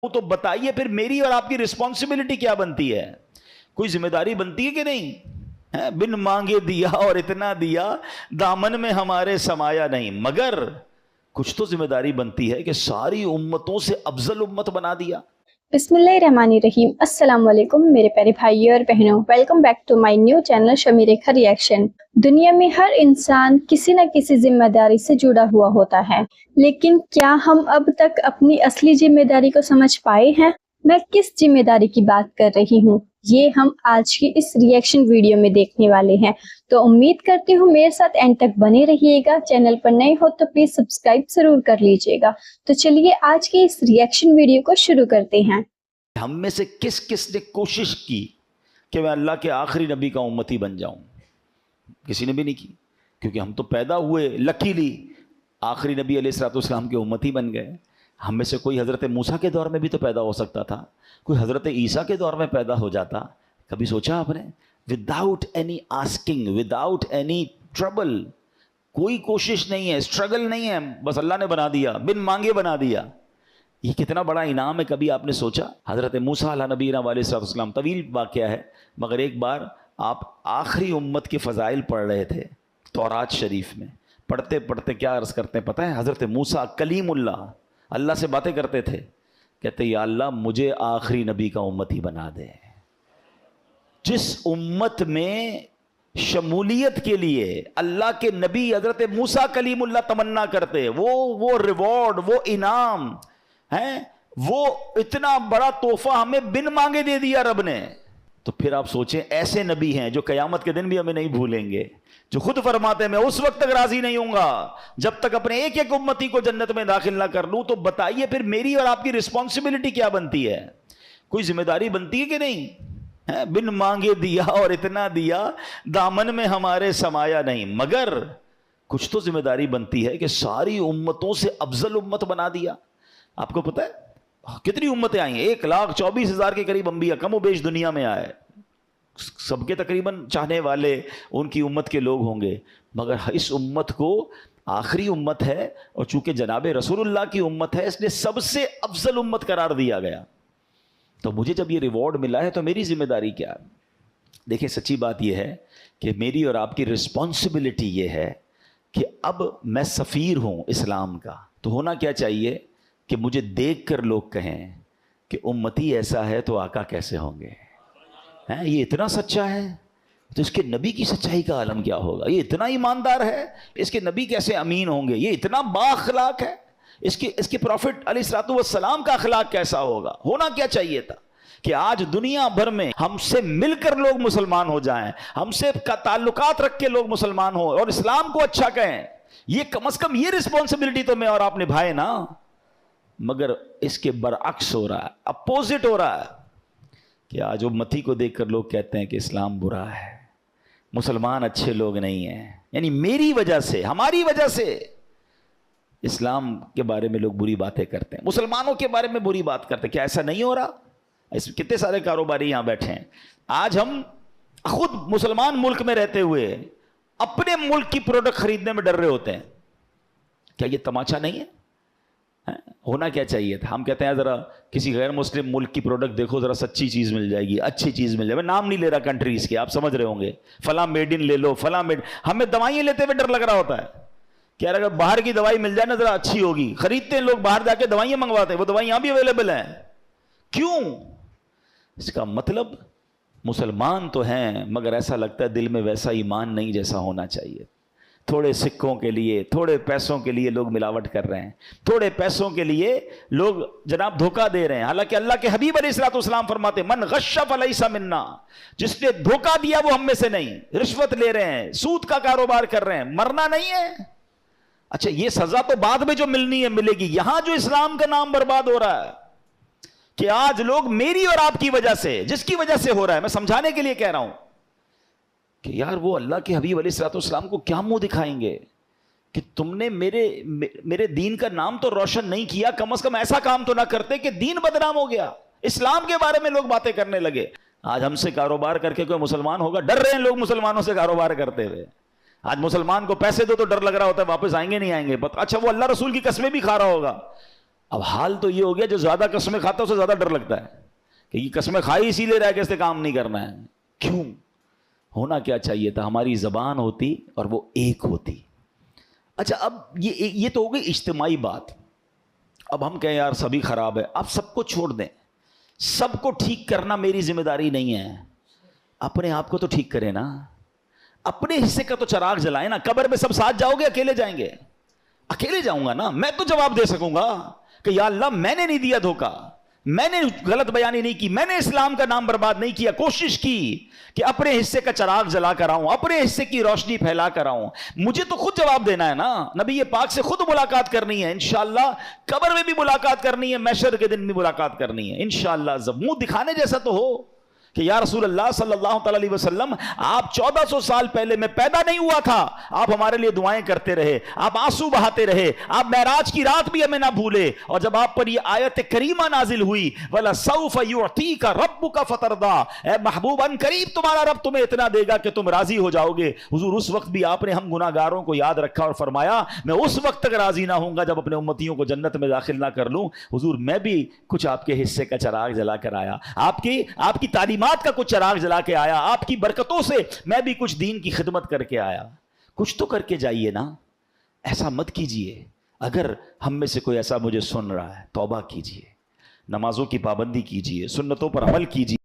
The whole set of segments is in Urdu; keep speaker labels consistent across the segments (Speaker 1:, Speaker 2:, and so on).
Speaker 1: تو بتائیے پھر میری اور آپ کی رسپانسبلٹی کیا بنتی ہے؟ کوئی ذمہ داری بنتی ہے کہ نہیں؟ بن مانگے دیا اور اتنا دیا، دامن میں ہمارے سمایا نہیں، مگر کچھ تو ذمہ داری بنتی ہے کہ ساری امتوں سے افضل امت بنا دیا۔
Speaker 2: بسم اللہ الرحمن الرحیم۔ السلام علیکم میرے پیارے بھائی اور بہنوں، welcome back to my new channel Shami Rekha reaction. دنیا میں ہر انسان کسی نہ کسی ذمہ داری سے جڑا ہوا ہوتا ہے، لیکن کیا ہم اب تک اپنی اصلی ذمہ داری کو سمجھ پائے ہیں؟ میں کس ذمہ داری کی بات کر رہی ہوں، یہ ہم آج کی اس ریئیکشن ویڈیو میں دیکھنے والے ہیں، تو امید کرتی ہوں میرے ساتھ اینڈ تک بنے رہیے گا۔ چینل پر نئے ہو تو پلیز سبسکرائب ضرور کر لیجیے گا۔ تو چلیے آج کی اس ریئیکشن ویڈیو کو شروع کرتے ہیں۔
Speaker 1: ہم میں سے کس کس نے کوشش کی کہ میں اللہ کے آخری نبی کا امتی بن جاؤں؟ کسی نے بھی نہیں کی، کیونکہ ہم تو پیدا ہوئے لکیلی آخری نبی علیہ الصلوۃ والسلام کے امتی بن گئے۔ ہم میں سے کوئی حضرت موسیٰ کے دور میں بھی تو پیدا ہو سکتا تھا، کوئی حضرت عیسیٰ کے دور میں پیدا ہو جاتا۔ کبھی سوچا آپ نے؟ Without any asking, without any trouble, کوئی کوشش نہیں ہے، اسٹرگل نہیں ہے، بس اللہ نے بنا دیا، بن مانگے بنا دیا۔ یہ کتنا بڑا انعام ہے، کبھی آپ نے سوچا؟ حضرت موسیٰ علیہ نبینا علیہ السلام، طویل واقعہ ہے، مگر ایک بار آپ آخری امت کے فضائل پڑھ رہے تھے تورات شریف میں، پڑھتے پڑھتے کیا عرض کرتے ہیں پتہ ہے؟ حضرت موسیٰ کلیم اللہ سے باتیں کرتے تھے، کہتے یا اللہ مجھے آخری نبی کا امتی بنا دے۔ جس امت میں شمولیت کے لیے اللہ کے نبی حضرت موسیٰ کلیم اللہ تمنا کرتے، وہ ریوارڈ، وہ انعام ہیں، وہ اتنا بڑا تحفہ ہمیں بن مانگے دے دیا رب نے۔ تو پھر آپ سوچیں، ایسے نبی ہیں جو قیامت کے دن بھی ہمیں نہیں بھولیں گے، جو خود فرماتے ہیں میں اس وقت تک راضی نہیں ہوں گا جب تک اپنے ایک ایک امتی کو جنت میں داخل نہ کر لوں۔ تو بتائیے پھر میری اور آپ کی رسپانسبلٹی کیا بنتی ہے؟ کوئی ذمہ داری بنتی ہے کہ نہیں؟ بن مانگے دیا اور اتنا دیا، دامن میں ہمارے سمایا نہیں، مگر کچھ تو ذمہ داری بنتی ہے کہ ساری امتوں سے افضل امت بنا دیا۔ آپ کو پتہ ہے کتنی امتیں آئی ہیں؟ 1,24,000 کے قریب انبیاء کم و بیش دنیا میں آئے، سب کے تقریباً چاہنے والے ان کی امت کے لوگ ہوں گے، مگر اس امت کو آخری امت ہے، اور چونکہ جناب رسول اللہ کی امت ہے اس لیے سب سے افضل امت قرار دیا گیا۔ تو مجھے جب یہ ریوارڈ ملا ہے تو میری ذمہ داری کیا ہے؟ دیکھیں سچی بات یہ ہے کہ میری اور آپ کی رسپانسبلٹی یہ ہے کہ اب میں سفیر ہوں اسلام کا، تو ہونا کیا چاہیے کہ مجھے دیکھ کر لوگ کہیں کہ امتی ایسا ہے تو آقا کیسے ہوں گے؟ یہ اتنا سچا ہے تو اس کے نبی کی سچائی کا عالم کیا ہوگا؟ یہ اتنا ایماندار ہے، اس کے نبی کیسے امین ہوں گے؟ یہ اتنا با اخلاق ہے، اس کے پروفٹ علیہ الصلوۃ والسلام کا اخلاق کیسا ہوگا؟ ہونا کیا چاہیے تھا کہ آج دنیا بھر میں ہم سے مل کر لوگ مسلمان ہو جائیں، ہم سے تعلقات رکھ کے لوگ مسلمان ہوں اور اسلام کو اچھا کہیں۔ یہ کم از کم یہ رسپانسبلٹی تو میں اور آپ نبھائے نا، مگر اس کے برعکس ہو رہا ہے، اپوزٹ ہو رہا ہے کہ آج امتی کو دیکھ کر لوگ کہتے ہیں کہ اسلام برا ہے، مسلمان اچھے لوگ نہیں ہیں، یعنی میری وجہ سے، ہماری وجہ سے اسلام کے بارے میں لوگ بری باتیں کرتے ہیں، مسلمانوں کے بارے میں بری بات کرتے ہیں۔ کیا ایسا نہیں ہو رہا؟ کتنے سارے کاروباری یہاں بیٹھے ہیں، آج ہم خود مسلمان ملک میں رہتے ہوئے اپنے ملک کی پروڈکٹ خریدنے میں ڈر رہے ہوتے ہیں۔ کیا یہ تماشا نہیں ہے؟ ہونا کیا چاہیے تھا؟ ہم کہتے ہیں ذرا کسی غیر مسلم ملک کی پروڈکٹ دیکھو، ذرا سچی چیز مل جائے گی، اچھی چیز مل جائے گی۔ میں نام نہیں لے رہا کنٹریز کے، آپ سمجھ رہے ہوں گے، فلاں میڈ ان لے لو، فلاں میڈ۔ ہمیں دوائیں لیتے ہوئے ڈر لگ رہا ہوتا ہے کہ یار اگر باہر کی دوائی مل جائے نا ذرا اچھی ہوگی، خریدتے ہیں لوگ، باہر جا کے دوائیں منگواتے ہیں، وہ دوائیں یہاں بھی اویلیبل ہیں۔ کیوں؟ اس کا مطلب مسلمان تو ہیں مگر ایسا لگتا ہے دل میں ویسا ایمان نہیں جیسا ہونا چاہیے۔ تھوڑے سکوں کے لیے، تھوڑے پیسوں کے لیے لوگ ملاوٹ کر رہے ہیں، تھوڑے پیسوں کے لیے لوگ جناب دھوکہ دے رہے ہیں، حالانکہ اللہ کے حبیب علیہ الصلوۃ والسلام فرماتے من غش فلیس منا، جس نے دھوکہ دیا وہ ہم میں سے نہیں۔ رشوت لے رہے ہیں، سود کا کاروبار کر رہے ہیں، مرنا نہیں ہے۔ اچھا یہ سزا تو بعد میں جو ملنی ہے ملے گی، یہاں جو اسلام کا نام برباد ہو رہا ہے کہ آج لوگ میری اور آپ کی وجہ سے، جس کی وجہ سے ہو رہا ہے، میں سمجھانے کے لیے کہہ رہا ہوں کہ یار وہ اللہ کے حبیب علیہ الصلوۃ والسلام کو کیا منہ دکھائیں گے کہ تم نے میرے دین کا نام تو روشن نہیں کیا، کم از کم ایسا کام تو نہ کرتے کہ دین بدنام ہو گیا، اسلام کے بارے میں لوگ باتیں کرنے لگے۔ آج ہم سے کاروبار کر کے کوئی مسلمان ہوگا، ڈر رہے ہیں لوگ مسلمانوں سے کاروبار کرتے ہوئے۔ آج مسلمان کو پیسے دو تو ڈر لگ رہا ہوتا ہے واپس آئیں گے نہیں آئیں گے، اچھا وہ اللہ رسول کی قسمیں بھی کھا رہا ہوگا اب حال تو یہ ہو گیا جو زیادہ قسمیں کھاتا ہے اسے زیادہ ڈر لگتا ہے کہ یہ قسمیں کھائی اسی لیے رہ کے اس سے کام نہیں کرنا ہے. کیوں؟ ہونا کیا چاہیے تھا ہماری زبان ہوتی اور وہ ایک ہوتی. اچھا اب یہ تو ہو گئی اجتماعی بات. اب ہم کہیں یار سبھی خراب ہے, آپ سب کو چھوڑ دیں, سب کو ٹھیک کرنا میری ذمہ داری نہیں ہے, اپنے آپ کو تو ٹھیک کریں نا, اپنے حصے کا تو چراغ جلائیں نا. قبر میں سب ساتھ جاؤ گے اکیلے جائیں گے؟ اکیلے جاؤں گا نا, میں تو جواب دے سکوں گا کہ یا اللہ میں نے نہیں دیا دھوکہ, میں نے غلط بیانی نہیں کی, میں نے اسلام کا نام برباد نہیں کیا, کوشش کی کہ اپنے حصے کا چراغ جلا کر آؤں, اپنے حصے کی روشنی پھیلا کر آؤں. مجھے تو خود جواب دینا ہے نا, نبی پاک سے خود ملاقات کرنی ہے انشاءاللہ, قبر میں بھی ملاقات کرنی ہے, محشر کے دن بھی ملاقات کرنی ہے انشاءاللہ. جب منہ دکھانے جیسا تو ہو کہ یا رسول اللہ صلی اللہ تعالی علیہ وسلم آپ 1400 سال پہلے میں پیدا نہیں ہوا تھا, آپ ہمارے لیے دعائیں کرتے رہے, آپ آنسو بہاتے رہے, آپ معراج کی رات بھی ہمیں نہ بھولے, اور جب آپ پر یہ آیت کریمہ نازل ہوئی وَلَسَوْفَ يُعْطِيكَ رَبُّكَ فَتَرْضَىٰ, اے محبوب ان قریب تمہارا رب تمہیں اتنا دے گا کہ تم راضی ہو جاؤ گے. حضور اس وقت بھی آپ نے ہم گناہگاروں کو یاد رکھا اور فرمایا میں اس وقت تک راضی نہ ہوں گا جب اپنے امتیوں کو جنت میں داخل نہ کر لوں. حضور میں بھی کچھ آپ کے حصے کا چراغ جلا کر آیا, آپ کی تعلیمات کا کچھ چراغ جلا کے آیا, آپ کی برکتوں سے میں بھی کچھ دین کی خدمت کر کے آیا. کچھ تو کر کے جائیے نا, ایسا مت کیجئے. اگر ہم میں سے کوئی ایسا مجھے سن رہا ہے, توبہ کیجئے, نمازوں کی پابندی کیجئے, سنتوں پر عمل کیجئے.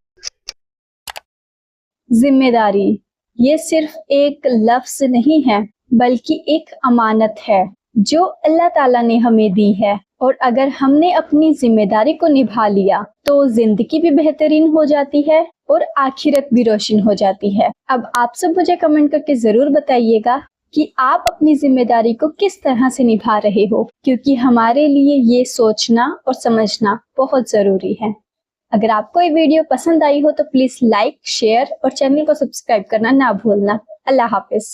Speaker 2: ذمہ داری یہ صرف ایک لفظ نہیں ہے بلکہ ایک امانت ہے جو اللہ تعالیٰ نے ہمیں دی ہے, اور اگر ہم نے اپنی ذمہ داری کو نبھا لیا تو زندگی بھی بہترین ہو جاتی ہے اور آخرت بھی روشن ہو جاتی ہے. اب آپ سب مجھے کمنٹ کر کے ضرور بتائیے گا کہ آپ اپنی ذمہ داری کو کس طرح سے نبھا رہے ہو, کیونکہ ہمارے لیے یہ سوچنا اور سمجھنا بہت ضروری ہے. اگر آپ کو یہ ویڈیو پسند آئی ہو تو پلیز لائک, شیئر اور چینل کو سبسکرائب کرنا نہ بھولنا. اللہ حافظ.